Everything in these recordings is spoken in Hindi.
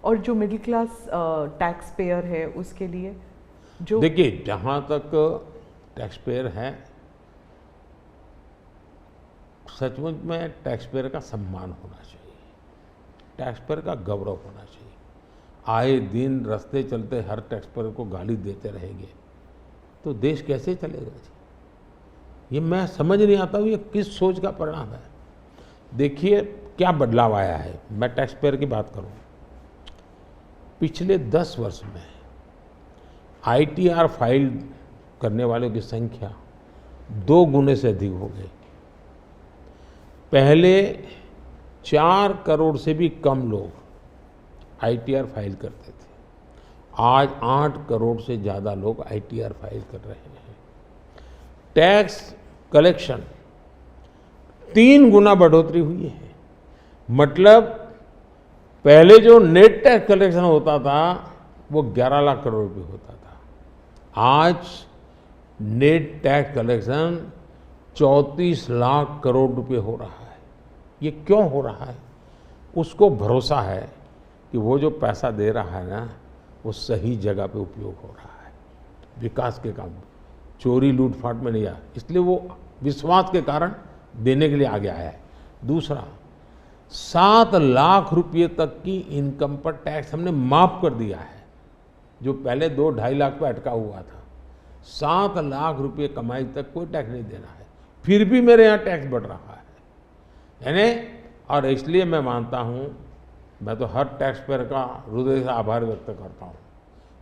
और जो मिडिल क्लास टैक्स पेयर है उसके लिए जो देखिए, जहाँ तक टैक्स पेयर है, सचमुच में टैक्स पेयर का सम्मान होना चाहिए, टैक्स पेयर का गौरव होना चाहिए। आए दिन रास्ते चलते हर टैक्स पेयर को गाली देते रहेंगे तो देश कैसे चलेगा जी? ये मैं समझ नहीं आता हूँ, ये किस सोच का परिणाम है। देखिए क्या बदलाव आया है। मैं टैक्स पेयर की बात करूँ, पिछले 10 वर्ष में आईटीआर फाइल करने वालों की संख्या 2 गुने से अधिक हो गई। पहले 4 करोड़ से भी कम लोग आईटीआर फाइल करते थे, आज 8 करोड़ से ज़्यादा लोग आईटीआर फाइल कर रहे हैं। टैक्स कलेक्शन 3 गुना बढ़ोतरी हुई है। मतलब पहले जो नेट टैक्स कलेक्शन होता था वो 11 लाख करोड़ रुपए होता था, आज net tax collection 34 lakh crore रुपए हो रहा है। ये क्यों हो रहा है? उसको भरोसा है कि वो जो पैसा दे रहा है ना, वो सही जगह पे उपयोग हो रहा है, विकास के काम, चोरी लूटफाट में नहीं आया, इसलिए वो विश्वास के कारण देने के लिए आगे आया है। दूसरा, 7 लाख रुपये तक की इनकम पर टैक्स हमने माफ कर दिया है, जो पहले 2-2.5 लाख पे अटका हुआ था। 7 लाख रुपये कमाई तक कोई टैक्स नहीं देना है, फिर भी मेरे यहाँ टैक्स बढ़ रहा है। यानी, और इसलिए मैं मानता हूँ, मैं तो हर टैक्स पेयर का हृदय से आभार व्यक्त करता हूँ,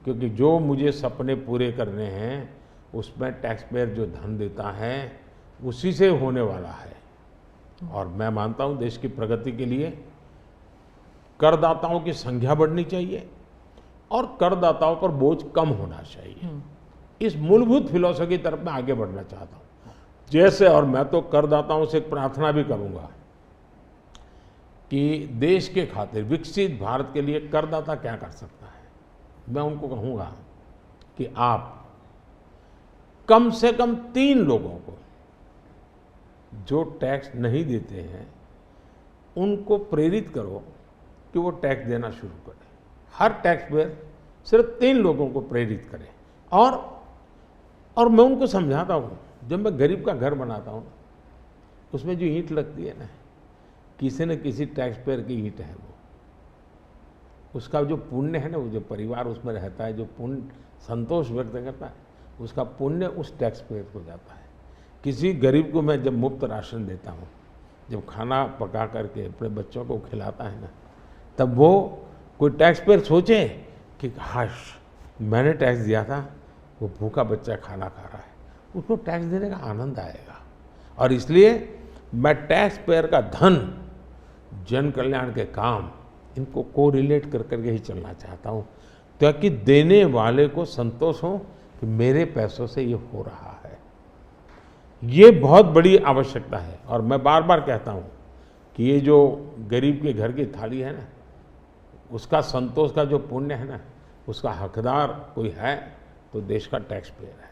क्योंकि जो मुझे सपने पूरे करने हैं उसमें टैक्स पेयर जो धन देता है उसी से होने वाला है। और मैं मानता हूँ देश की प्रगति के लिए करदाताओं की संख्या बढ़नी चाहिए और करदाताओं पर बोझ कम होना चाहिए। इस मूलभूत फिलॉसफी की तरफ मैं आगे बढ़ना चाहता हूँ। जैसे, और मैं तो करदाताओं से एक प्रार्थना भी करूँगा कि देश के खातिर, विकसित भारत के लिए करदाता क्या कर सकता है। मैं उनको कहूँगा कि आप कम से कम 3 लोगों को जो टैक्स नहीं देते हैं उनको प्रेरित करो कि वो टैक्स देना शुरू करें। हर टैक्स पेयर सिर्फ 3 लोगों को प्रेरित करें। और मैं उनको समझाता हूँ, जब मैं गरीब का घर बनाता हूँ उसमें जो ईंट लगती है ना, किसी न किसी टैक्स पेयर की ईंट है, वो उसका जो पुण्य है ना, वो जो परिवार उसमें रहता है, जो पुण्य संतोष व्यक्त करता है, उसका पुण्य उस टैक्स पेयर को जाता है। किसी गरीब को मैं जब मुफ्त राशन देता हूँ, जब खाना पका करके अपने बच्चों को खिलाता है ना, तब वो कोई टैक्स पेयर सोचे कि हाश, मैंने टैक्स दिया था, वो भूखा बच्चा खाना खा रहा है, उसको टैक्स देने का आनंद आएगा। और इसलिए मैं टैक्स पेयर का धन, जन कल्याण के काम, इनको को रिलेट कर करके ही चलना चाहता हूँ, ताकि देने वाले को संतोष हो कि मेरे पैसों से ये हो रहा है। ये बहुत बड़ी आवश्यकता है। और मैं बार बार कहता हूँ कि ये जो गरीब के घर की थाली है ना, उसका संतोष का जो पुण्य है ना, उसका हकदार कोई है तो देश का टैक्स पेयर है।